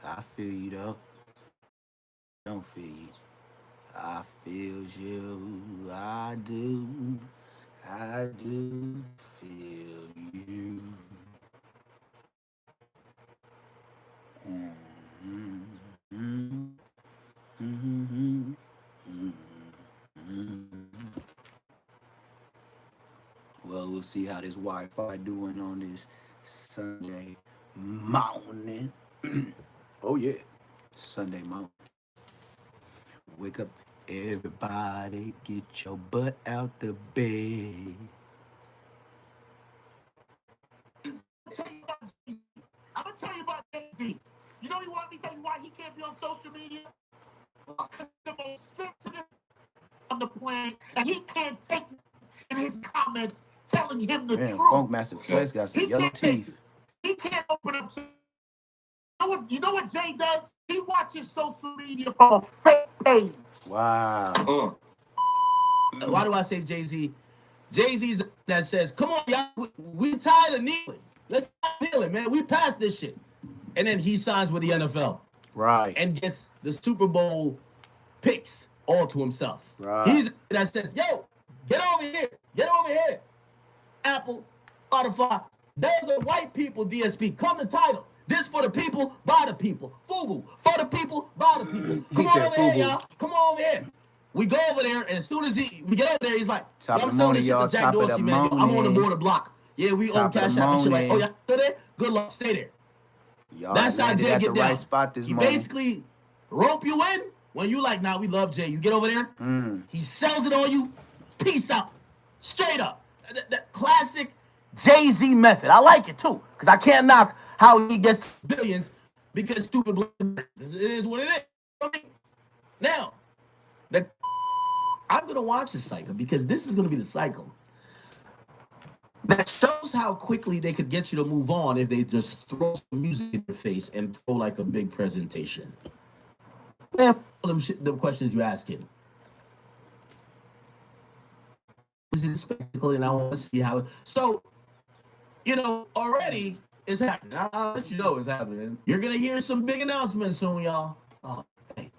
I feel you though. Don't feel you. I feel you. I do. I do feel you. Mm-hmm. Mm-hmm. Mm-hmm. Well, we'll see how this Wi-Fi doing on this Sunday morning. Oh yeah, Sunday morning. Wake up, everybody, get your butt out the bed. I'm gonna tell you about Jay-Z. You know you want me to tell you why he can't be on social media? Because the most sensitive on the planet, and he can't take in his comments telling him the Man, truth. Funk Master Okay? Flex got some He yellow can't take teeth. it. He can't open up to you know what Jay does? He watches social media from a fake page. Wow. Why do I say Jay-Z? Jay-Z's that says, come on, y'all, we tired of kneeling. Let's stop kneeling, man. We passed this shit. And then he signs with the NFL. Right. And gets the Super Bowl picks all to himself. Right. He's that says, yo, get over here. Get over here. Apple, Spotify. Those are white people, DSP. Come to title. This for the people, by the people. FUBU, for the people, by the people. Come on over here, y'all. Come on over here. We go over there, and as soon as we get over there, he's like, top I'm of the selling morning, this shit y'all. to Jack Top Dorsey, of the man. Yo, morning. I'm on the border block. Yeah, we own Cash App. And shit like, oh, y'all still there? Good luck. Stay there. Y'all That's how Jay at get the down. right spot this he morning. basically rope you in when you like, nah, we love Jay. You get over there, he sells it on you. Peace out. Straight up. That classic Jay-Z method. I like it too, because I can't knock how he gets billions because stupid. It is what it is. Now, I'm going to watch this cycle because this is going to be the cycle that shows how quickly they could get you to move on if they just throw some music in your face and throw like a big presentation. Man, them questions you asking. Is it a spectacle? And I want to see how it. So, already it's happening. I'll let you know it's happening. You're going to hear some big announcements soon, y'all. Oh, hey.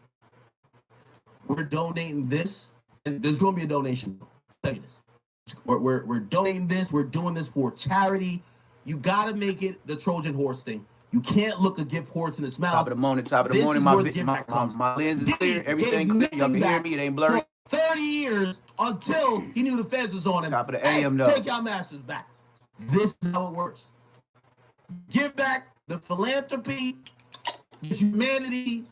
We're donating this. And there's going to be a donation. I'll tell you this. We're donating this. We're doing this for charity. You got to make it the Trojan horse thing. You can't look a gift horse in its mouth. Top of the morning. My lens is clear. Everything clear. Y'all can hear me. It ain't blurry. 30 years until he knew the feds was on him. Top of the AM, though. Take your masters back. This is how it works. Give back the philanthropy, the humanity,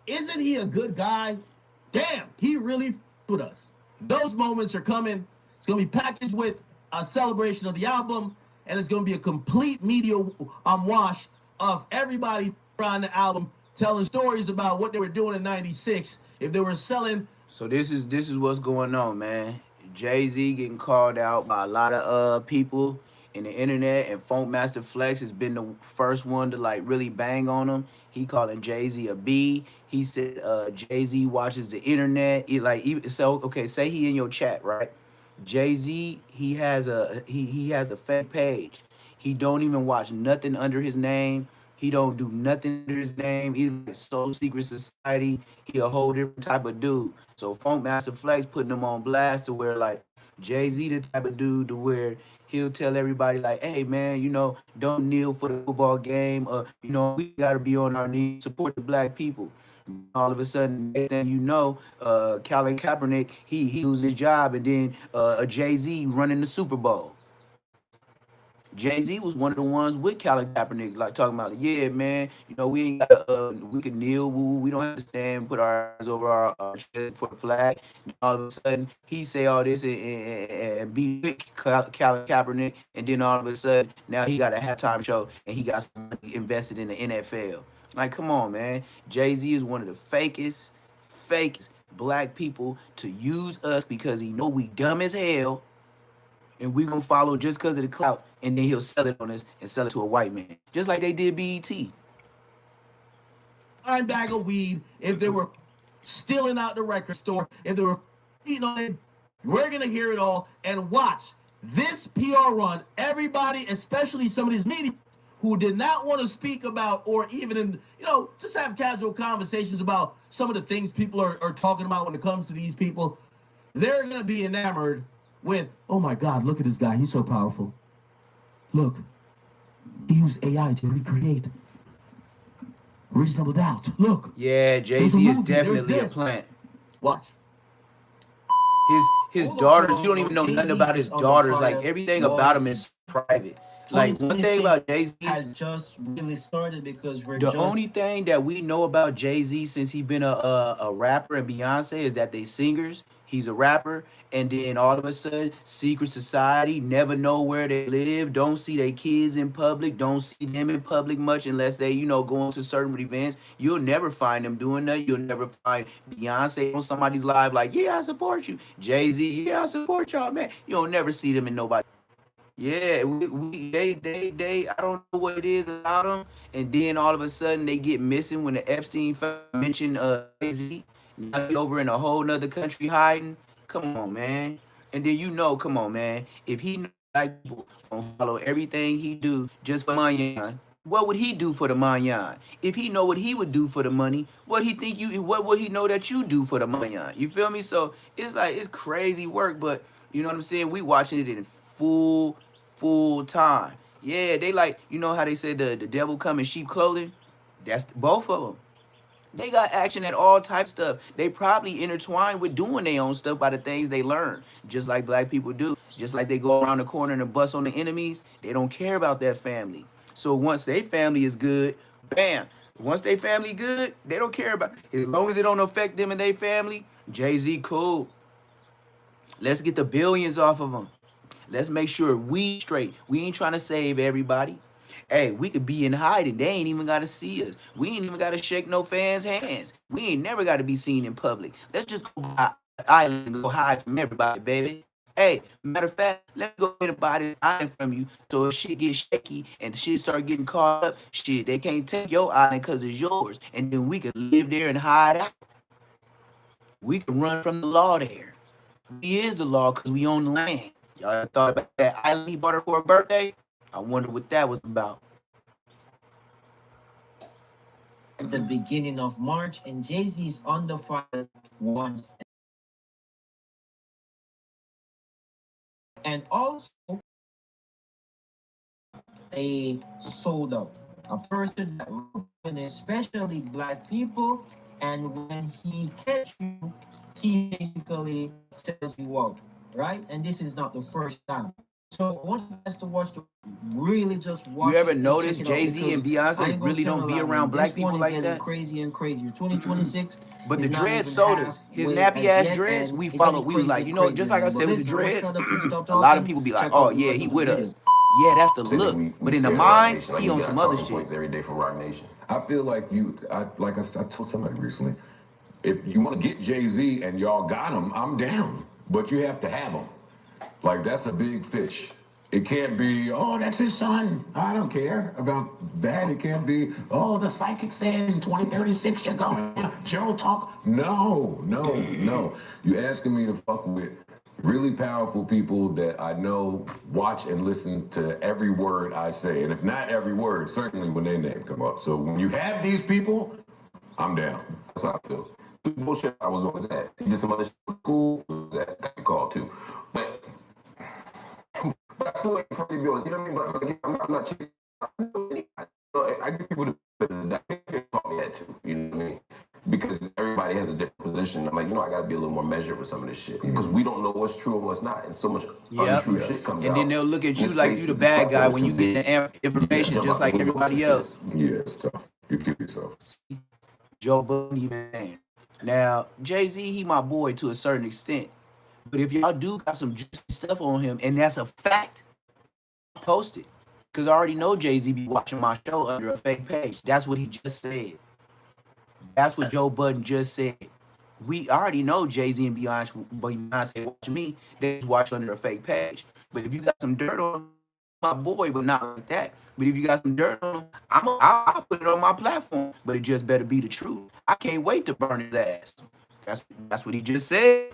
isn't he a good guy? Damn, he really with us. Those moments are coming. It's going to be packaged with a celebration of the album, and it's going to be a complete media wash of everybody around the album telling stories about what they were doing in '96 if they were selling. So this is what's going on, man. Jay-Z getting called out by a lot of people in the internet, and Funk Master Flex has been the first one to like really bang on him. He calling Jay-Z a B. He said Jay-Z watches the internet. Say he in your chat, right? Jay-Z, he has a fake page. He don't even watch nothing under his name. He don't do nothing under his name. He's like Soul Secret Society. He a whole different type of dude. So Funk Master Flex putting him on blast to where like Jay-Z the type of dude to where he'll tell everybody like, hey man, don't kneel for the football game. We gotta be on our knees, support the black people. All of a sudden, next thing you know, Colin Kaepernick, he loses his job, and then Jay-Z running the Super Bowl. Jay-Z was one of the ones with Colin Kaepernick, like talking about, yeah, man, we ain't got, we can kneel, we don't have to stand, put our hands over our chest for the flag. And all of a sudden, he say all this and be with Colin Kaepernick, and then all of a sudden, now he got a halftime show and he got some money invested in the NFL. Like, come on, man. Jay-Z is one of the fakest black people to use us because he know we dumb as hell, and we gonna follow just because of the clout, and then he'll sell it on us and sell it to a white man, just like they did BET. Fine bag of weed. If they were stealing out the record store, if they were eating on it, we're gonna hear it all and watch this PR run. Everybody, especially some of these media, who did not want to speak about, or even in, just have casual conversations about some of the things people are talking about when it comes to these people, they're going to be enamored with, oh my God, look at this guy. He's so powerful. Look, he used AI to recreate Reasonable Doubt. Look. Yeah, Jay-Z is definitely a plant. Watch. His daughters, you don't even know nothing about his daughters. Like, everything about him is private. Like, one thing about Jay-Z has just really started because the only thing that we know about Jay-Z since he been a rapper and Beyonce is that they singers. He's a rapper, and then all of a sudden, secret society, never know where they live, don't see their kids in public, don't see them in public much unless they, go into certain events. You'll never find them doing that. You'll never find Beyonce on somebody's live like, yeah, I support you. Jay-Z, yeah, I support y'all, man. You'll never see them in nobody. Yeah, they I don't know what it is about them, and then all of a sudden they get missing when the Epstein mentioned Jay-Z. Now he over in a whole nother country hiding. Come on, man. And then come on, man. If he knew black people don't follow everything he do just for money, what would he do for the manyan? If he know what he would do for the money, what would he know that you do for the manyan? You feel me? So it's like it's crazy work, but you know what I'm saying? We watching it in full time. Yeah, they like, how they say the devil come in sheep clothing? That's both of them. They got action at all types of stuff. They probably intertwined with doing their own stuff by the things they learn, just like black people do. Just like they go around the corner and bust on the enemies, they don't care about their family. So once their family is good, bam. Once their family good, they don't care about, as long as it don't affect them and their family. Jay-Z, cool. Let's get the billions off of them. Let's make sure we straight. We ain't trying to save everybody. Hey, we could be in hiding. They ain't even got to see us. We ain't even got to shake no fans' hands. We ain't never got to be seen in public. Let's just go buy an island and go hide from everybody, baby. Hey, matter of fact, let me go in and buy this island from you. So if shit gets shaky and shit start getting caught up, shit, they can't take your island because it's yours. And then we can live there and hide out. We can run from the law there. We is the law because we own the land. Y'all thought about that island he bought her for her birthday? I wonder what that was about. At the beginning of March, and Jay-Z's under fire once. And also a sold out, a person that, especially black people, and when he catch you, he basically sells you out, right? And this is not the first time. So I want you guys to watch really just watch. You ever notice Jay-Z and Beyonce really don't be around black people like that? Crazy and crazier. 2026. But the dreads sold us. His nappy ass dreads, we followed. We was like, just like I said with the dreads, a lot of people be like, oh yeah, he with us. Yeah, that's the look. But in the mind, he on some other shit. Every day from Rock Nation. I feel like I told somebody recently, if you want to get Jay-Z and y'all got him, I'm down. But you have to have him. Like, that's a big fish. It can't be, oh, that's his son. I don't care about that. It can't be, oh, the psychic said in 2036 you're going Joe talk. No. You asking me to fuck with really powerful people that I know watch and listen to every word I say. And if not every word, certainly when their name come up. So when you have these people, I'm down. That's how I feel. Bullshit, I was always at. He did some other shit cool. That's called too. But I still like for the building. You know what I mean? But I'm not cheating. I give people the taught me that too. You know what I mean? Because everybody has a different position. I'm like, I got to be a little more measured with some of this shit because we don't know what's true and what's not, and so much untrue shit comes out. And then they'll look at you like you the bad guy when you get the information just like everybody else. Yeah, it's tough. You kill yourself. Joe Budden, man. Now, Jay-Z, he my boy to a certain extent. But if y'all do got some juicy stuff on him, and that's a fact, post it. Because I already know Jay-Z be watching my show under a fake page. That's what he just said. That's what Joe Budden just said. I already know Jay-Z and Beyonce watch me. They just watch under a fake page. But if you got some dirt on my boy, but not like that. But if you got some dirt on him, I'll put it on my platform. But it just better be the truth. I can't wait to burn his ass. That's what he just said.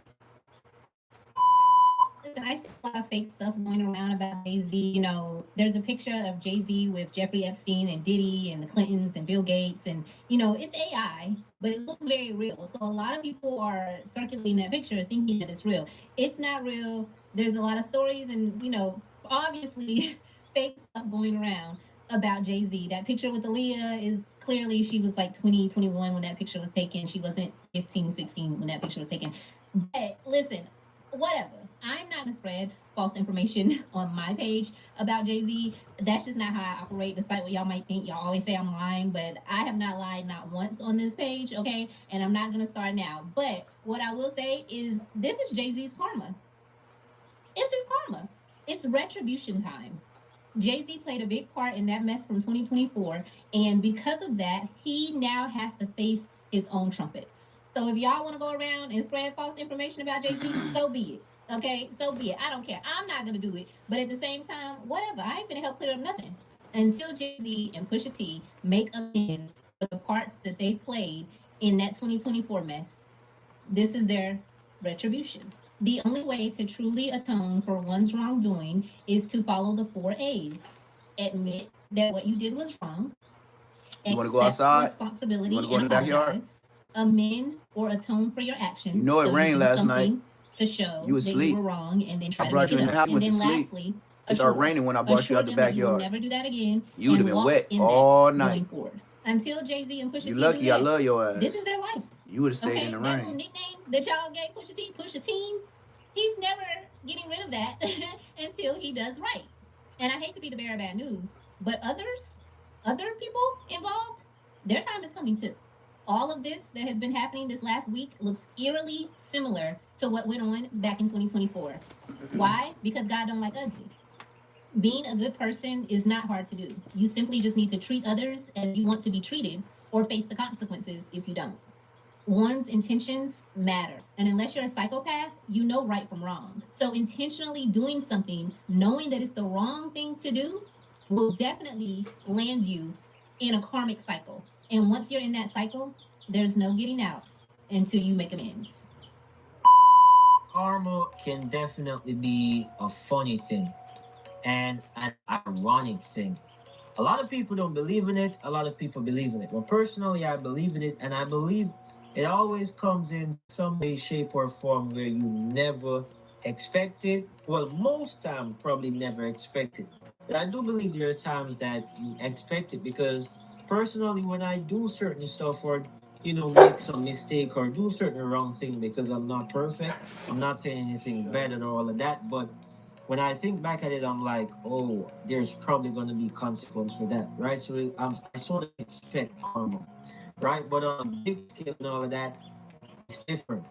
Listen, a lot of fake stuff going around about Jay-Z. You know, there's a picture of Jay-Z with Jeffrey Epstein and Diddy and the Clintons and Bill Gates. And, you know, it's AI, but it looks very real. So a lot of people are circulating that picture thinking that it's real. It's not real. There's a lot of stories and, you know, obviously fake stuff going around about Jay-Z. That picture with Aaliyah is clearly she was like 20, 21 when that picture was taken. She wasn't 15, 16 when that picture was taken. But listen, whatever. I'm not gonna spread false information on my page about Jay-Z. That's just not how I operate, despite what y'all might think. Y'all always say I'm lying, but I have not lied not once on this page, okay? And I'm not gonna start now. But what I will say is this is Jay-Z's karma. It's his karma. It's retribution time. Jay-Z played a big part in that mess from 2024, and because of that, he now has to face his own trumpets. So if y'all want to go around and spread false information about Jay-Z, so be it. Okay, so be it. I don't care. I'm not gonna do it, but at the same time, whatever. I ain't gonna help clear up nothing until Jay-Z and Pusha T make amends for the parts that they played in that 2024 mess. This is their retribution. The only way to truly atone for one's wrongdoing is to follow the 4 A's. Admit that what you did was wrong. You want to go outside? Responsibility. You want to go in the backyard? Amend or atone for your actions. You know it rained last night. To show you was that asleep. You were wrong, and then try I brought to you in the house, went to sleep. Lastly, it started raining when I brought you out the backyard. Never do that again. You would have been wet all night. Until Jay-Z and Pusha T. You lucky I love your ass. This is their life. You would have stayed in the that rain. Little nickname that y'all gave Pusha T, Pusha Team, he's never getting rid of that until he does right. And I hate to be the bearer of bad news, but other people involved, their time is coming too. All of this that has been happening this last week looks eerily similar to what went on back in 2024. Why? Because God don't like ugly. Being a good person is not hard to do. You simply just need to treat others as you want to be treated or face the consequences if you don't. One's intentions matter. And unless you're a psychopath, you know right from wrong. So intentionally doing something, knowing that it's the wrong thing to do, will definitely land you in a karmic cycle. And once you're in that cycle, there's no getting out until you make amends. Karma can definitely be a funny thing and an ironic thing. A lot of people don't believe in it. A lot of people believe in it. Well, personally, I believe in it, and I believe it always comes in some way, shape, or form where you never expect it. Well, most time, probably never expect it. But I do believe there are times that you expect it because personally, when I do certain stuff or make some mistake or do certain wrong thing, because I'm not perfect, I'm not saying anything bad and all of that, but when I think back at it, I'm like, oh, there's probably going to be consequence for that, right? So I sort of expect karma, right? But on a big scale and all of that, it's different,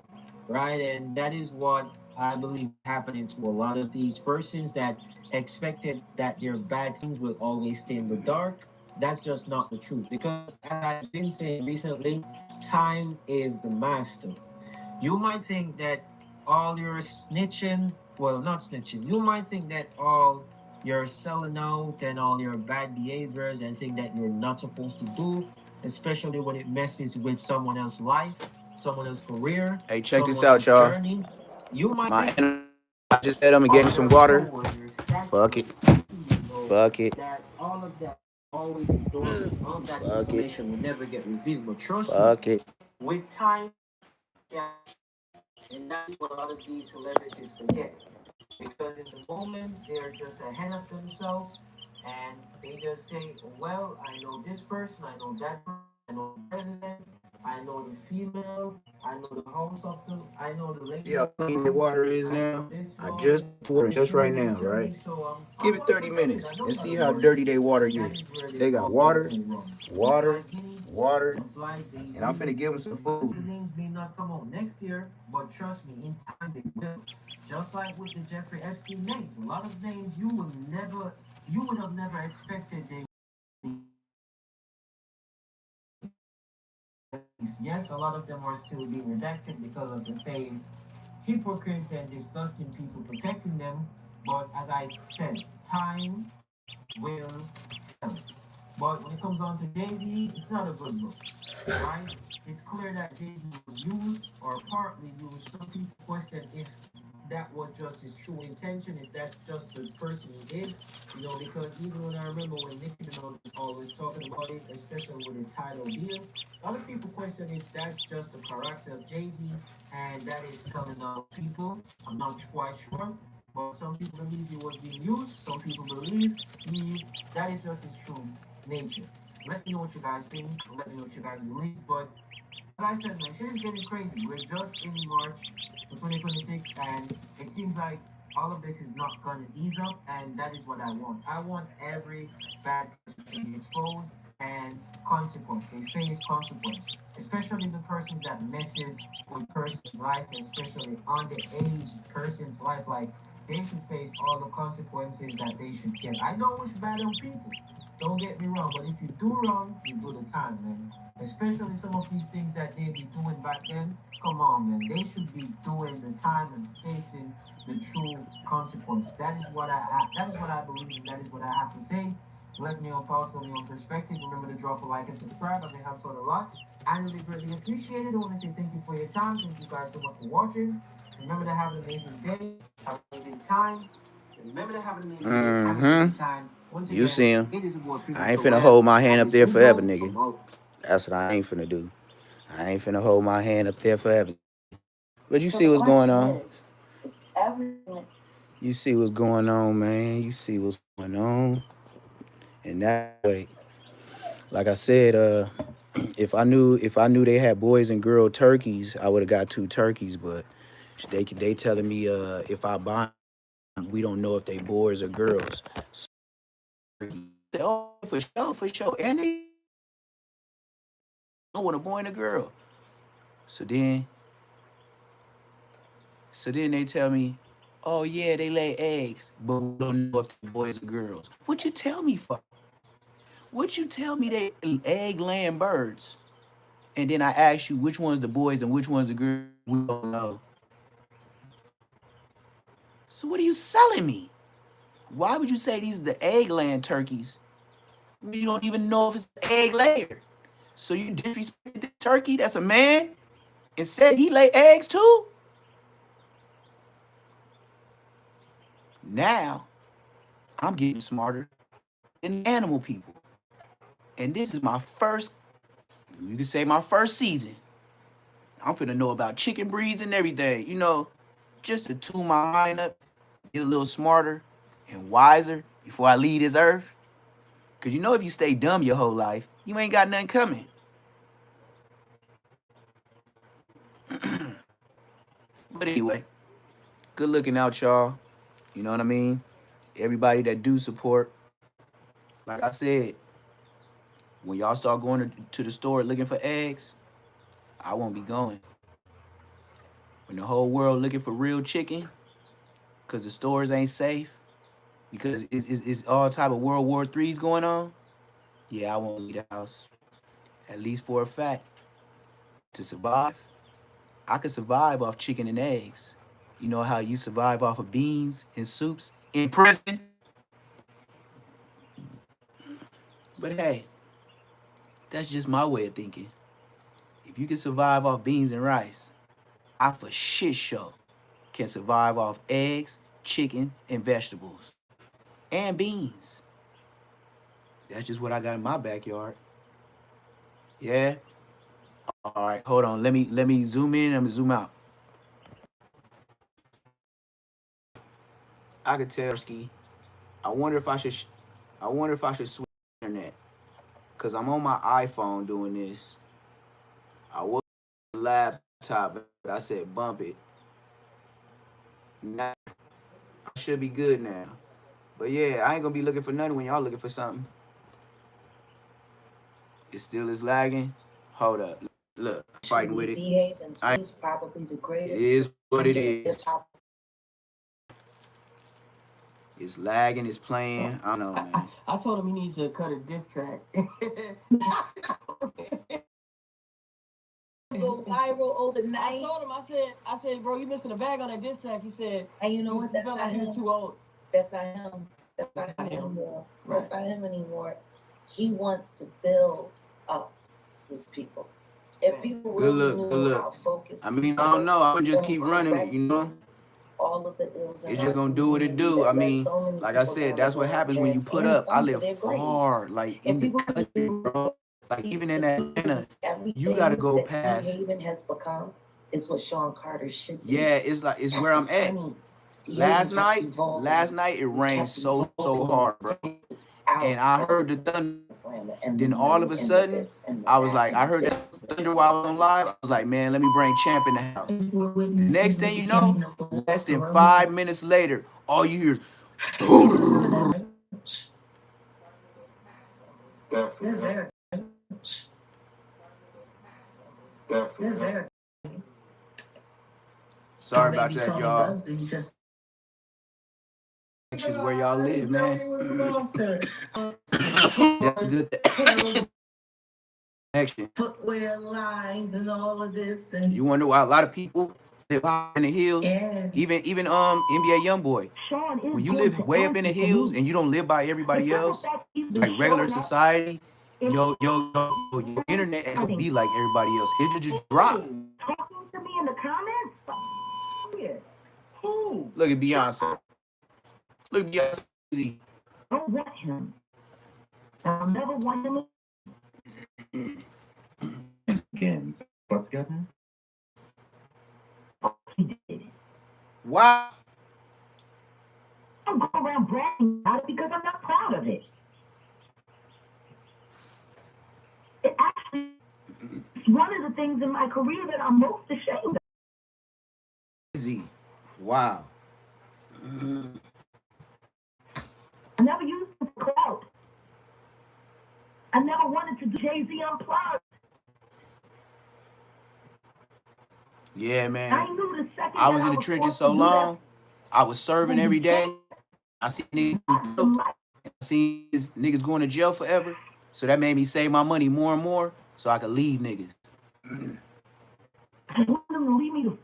right? And that is what I believe happening to a lot of these persons that expected that their bad things will always stay in the dark. That's just not the truth. Because as I've been saying recently, time is the master. You might think that all your snitching, well, not snitching, you might think that all your selling out and all your bad behaviors and things that you're not supposed to do, especially when it messes with someone else's life, someone else's career. Hey, check this out, y'all. Journey, you might I just fed him and gave him some water. Fuck it. Fuck it. That all of that always ignored, all of that information will never get revealed. But trust me, with time, and that's what a lot of these celebrities forget. Because in the moment, they're just ahead of themselves, and they just say, well, I know this person, I know that person, I know the president, I know the female, I know the house of the, I know the lady. See how clean the water is now? I just poured it just right now, right? Give it 30 minutes and see how dirty they water gets. They got water, water, water, and I'm finna give them some food. Things may not come out next year, but trust me, in time they will. Just like with the Jeffrey Epstein names, a lot of names you would have never expected they would be. Yes, a lot of them are still being redacted because of the same hypocrite and disgusting people protecting them. But as I said, time will tell. But when it comes on to Jay-Z, it's not a good look, right? It's clear that Jay-Z was used or partly used. Some people question if that was just his true intention, if that's just the person he is, you know, because even when I remember when Nicki Minaj was always talking about it, especially with the title deal, a lot of people question if that's just the character of Jay-Z and that is telling other people. I'm not quite sure. But some people believe he was being used. Some people believe that is just his true nature. Let me know what you guys think. Let me know what you guys believe. But like I said, man, shit is getting crazy. We're just in March for 2026, and it seems like all of this is not going to ease up, and that is what I want. I want every bad person to be exposed and consequence. They face consequence, especially the persons that messes with person's life, especially underage person's life. Like, they should face all the consequences that they should get. I know it's bad on people. Don't get me wrong, but if you do wrong, you do the time, man. Especially some of these things that they be doing back then. Come on, man. They should be doing the time and facing the true consequence. That is what I believe, and that is what I have to say. Let me know your thoughts, let me know your perspective. Remember to drop a like and subscribe. I think helps out a lot. I really greatly appreciate it. I want to say thank you for your time. Thank you guys so much for watching. Remember to have an amazing day, have an amazing time. Remember to have an amazing day, have an amazing time. Once again, You see him. it is what people I ain't so finna well. hold my hand And up there it's forever, Ugo nigga. from That's what I ain't finna do. I ain't finna hold my hand up there forever. But you So see the what's going question on. is everything You see what's going on, man. You see what's going on. And that way, like I said, if I knew they had boys and girl turkeys, I would have got 2 turkeys. But they telling me if I buy them, we don't know if they boys or girls. So, oh, for sure. And they don't want a boy and a girl. So then they tell me, oh yeah, they lay eggs, but we don't know if they're boys or girls. What you tell me for? What you tell me they egg laying birds? And then I ask you which one's the boys and which one's the girls. We don't know. So what are you selling me? Why would you say these are the egg laying turkeys? You don't even know if it's an egg layer. So you disrespected the turkey that's a man and said he lay eggs too? Now I'm getting smarter than animal people. And this is my first, you can say my first season. I'm finna know about chicken breeds and everything, you know, just to tune my mind up, get a little smarter and wiser before I leave this earth. Cause you know if you stay dumb your whole life, you ain't got nothing coming. But anyway, good looking out, y'all. You know what I mean? Everybody that do support, like I said, when y'all start going to the store looking for eggs, I won't be going. When the whole world looking for real chicken, because the stores ain't safe, because it's all type of World War III's going on, yeah, I won't leave the house. At least for a fact. To survive, I could survive off chicken and eggs. You know how you survive off of beans and soups in prison? But hey, that's just my way of thinking. If you can survive off beans and rice, I for shit show can survive off eggs, chicken, and vegetables. And beans. That's just what I got in my backyard. Yeah? Alright, hold on. Let me zoom in and zoom out. I could tell Ski. I wonder if I should switch to internet. Cause I'm on my iPhone doing this. I was on the laptop, but I said bump it. Now I should be good now. But yeah, I ain't gonna be looking for nothing when y'all looking for something. It still is lagging. Hold up. Look, I'm fighting with it. D. Havens, he's probably the It greatest. is what it pretender is. It's lagging, it's playing. I don't know, man. I told him he needs to cut a diss track. Go viral overnight. I told him, I said, bro, you missing a bag on that diss track. He said, And you know what? he That's felt not like he was him. too old. That's not him. That's not him anymore. That's Right. not him anymore. He wants to build up his people. If people Good really look, knew good look. how focused I mean, I don't know. I would just keep running it, you know? all of the ills. It's just gonna do what it do. I mean, like I said, that's what happens when you put up. I live far, like in the country, bro. Like even in Atlanta, you gotta go past. Haven has become is what Sean Carter should be. Yeah, it's like it's where I'm at. Last night it rained so hard, bro. And I heard the thunder. And then all of a sudden, I was like, I heard that thunder while I was on live. I was like, man, let me bring Champ in the house. The next thing you know, less than 5 minutes later, all you hear is Definitely. sorry about that, y'all. This is where y'all live, man. That's a good connection. Footwear lines and all of this, and You wonder why a lot of people live high in the hills? yeah. Even NBA YoungBoy. When you live way up in the hills and you don't live by everybody else, like regular society, your internet could be like everybody else. It'll just drop. Talking to me in the comments? Yeah. Who? Look at Beyonce. Look at Beyonce. Don't want him. I'll never want him. Again, what's together? He did. Wow. I'm going around bragging about it because I'm not proud of it. It actually is one of the things in my career that I'm most ashamed of. Z. Wow. I never used it for clout. I never wanted to do Jay-Z Unplugged. Yeah, I man. knew the second I was that in the was trenches forced so to do that, long. I was serving every day. I see niggas I I see niggas going to jail forever. So that made me save my money more and more so I could leave niggas. I want them to leave me to.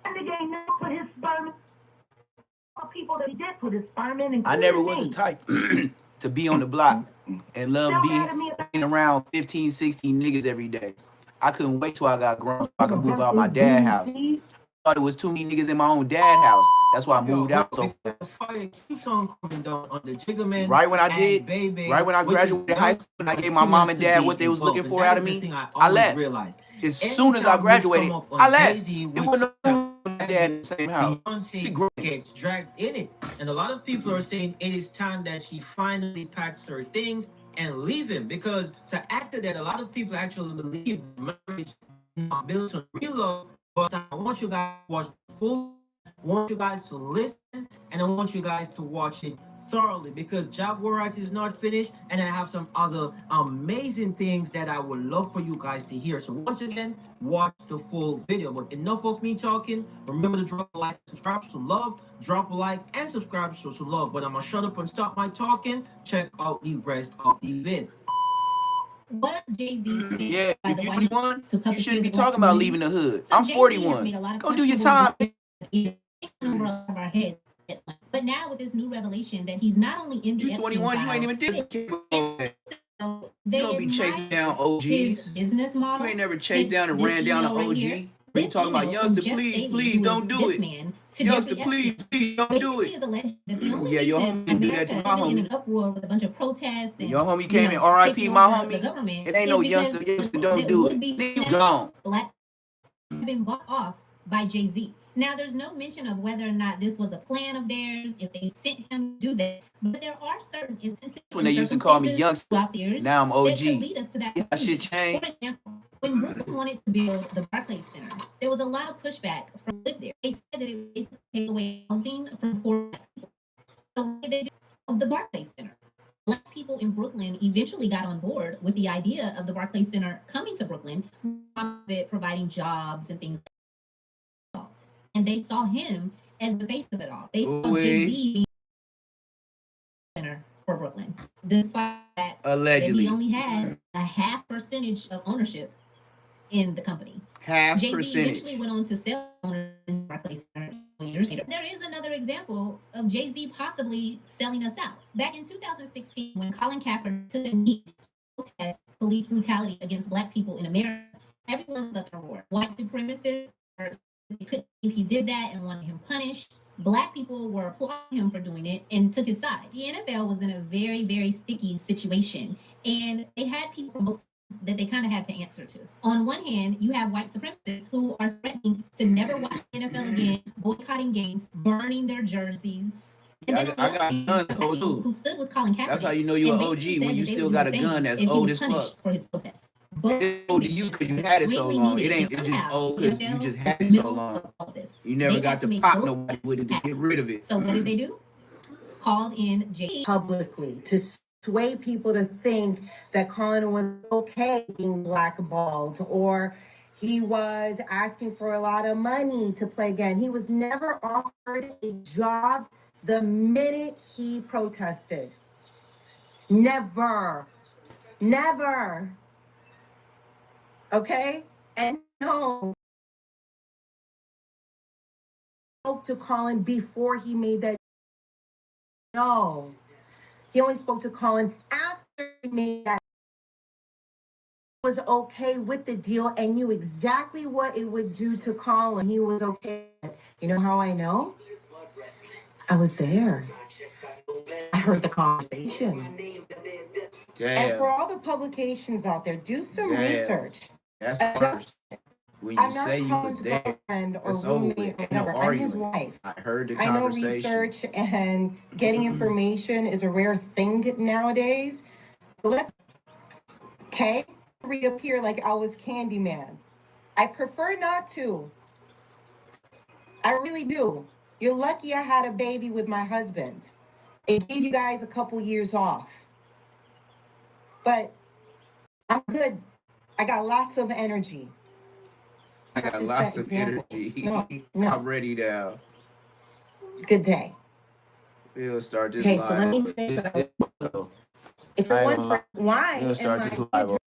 That nigga ain't never put his sperm in. People that he did put his sperm in. I never was including the me. type to be on the block and love Still mad at me about being around 15, 16 niggas every day. I couldn't wait till I got grown so I could move out my dad's house. Thought it was too many niggas in my own dad's house. That's why I moved out so fast. Fire keeps on coming down on the Jiggerman. Right when I and did, Baby, right when I which is graduated high school and I gave my mom and dad what they was looking for out of me, I left. As soon as I graduated, I left. It wasn't no my dad in the same house. He grew Beyonce gets dragged in it, and a lot of people are saying it is time that she finally packs her things and leave him, because to add to that, a lot of people actually believe marriage is not built on real love. But I want you guys to watch the full. I want you guys to listen, and I want you guys to watch it thoroughly, because Jaguarite is not finished, and I have some other amazing things that I would love for you guys to hear. So once again, watch the full video. But enough of me talking. Remember to drop a like, subscribe, show some love. Drop a like and subscribe, show some love. But I'm gonna shut up and stop my talking. Check out the rest of the vid. What Jay-Z Yeah, by if the you're White 21, to you publish shouldn't be the talking about community. leaving the hood. So I'm Jay-Z has 41. made a lot of Go do your questionable time. decisions over our heads. But now with this new revelation that he's not only in the You 21, you ain't even Epstein did. files, so they You don't be chasing down OGs. his business model. You ain't never chased down and This ran down an email right OG. here, We this talking about email youngster, from Jeff please, Staley, please who don't is do this it. man, to Youngster, Jeffrey please, Epstein. please don't do Basically, it. is alleged that the only Yeah, your reason homie do that to America my isn't in homie. an uproar with a bunch of protests and Your homie came in, taking R.I.P. my over the homie. government It ain't no is because youngster don't there do would it. be Nigga, you gone. black have been bought off by Jay-Z. Now, there's no mention of whether or not this was a plan of theirs, if they sent him to do that. But there are certain instances When they and used to call me circumstances youngster, throughout the years now I'm that OG. could lead us to that See how shit conclusion. changed? For example, when Brooklyn wanted to build the Barclays Center, there was a lot of pushback from live there. They said that it would basically take away housing from poor black people. So what did they do of the Barclays Center? Black people in Brooklyn eventually got on board with the idea of the Barclays Center coming to Brooklyn, providing jobs and things like that. And they saw him as the face of it all. They saw Ooh-wee. Jay-Z being center for Brooklyn, despite that Allegedly. he only had a half percentage of ownership in the company. Half Jay-Z eventually percentage. went on to sell ownership in Barclays Center 20 years later. There is another example of Jay-Z possibly selling us out. Back in 2016, when Colin Kaepernick took a knee to protest police brutality against black people in America, everyone was up in a roar. White supremacists were they couldn't believe he did that and wanted him punished. Black people were applauding him for doing it and took his side. The NFL was in a very, very sticky situation, and they had people from both sides that they kind of had to answer to. On one hand, you have white supremacists who are threatening to never watch the NFL again, boycotting games, burning their jerseys. And Yeah, then I got guns, who too. stood with Colin Kaepernick. That's how you know you and an OG basically when said you that they still would got do a the same gun that's if he old was as fuck. punished for his protest. But It's old to you because you had it so greatly long. needed, It ain't. and It's just somehow old because you NFL just is had in it the so middle long. of all this. You never They got had to to make pop both nobody with it to get rid of it. So what did they do? Called in Jay publicly to sway people to think that Colin was okay being blackballed or he was asking for a lot of money to play again. He was never offered a job the minute he protested. Never. Never. Okay? And no. Spoke to Colin before he made that. No. He only spoke to Colin after he made that. Was okay with the deal and knew exactly what it would do to Colin. He was okay. You know how I know? I was there. I heard the conversation. And for Damn. all the publications out there, do some Damn. research. That's Just, worse. When you I'm not say you calling was to there, call a friend or it's over with. roommate or Ain't no whatever. I'm his arguing. wife. I heard the I know conversation. research and getting information is a rare thing nowadays. Okay, reappear like I was Candyman. I prefer not to. I really do. You're lucky I had a baby with my husband. It gave you guys a couple years off. But I'm good. I got lots of energy. I got To lots set of examples. energy. No. I'm ready now. Good day. We'll start this Okay, so let live. me finish. This- If you're I ain't wondering why We'll start am this I live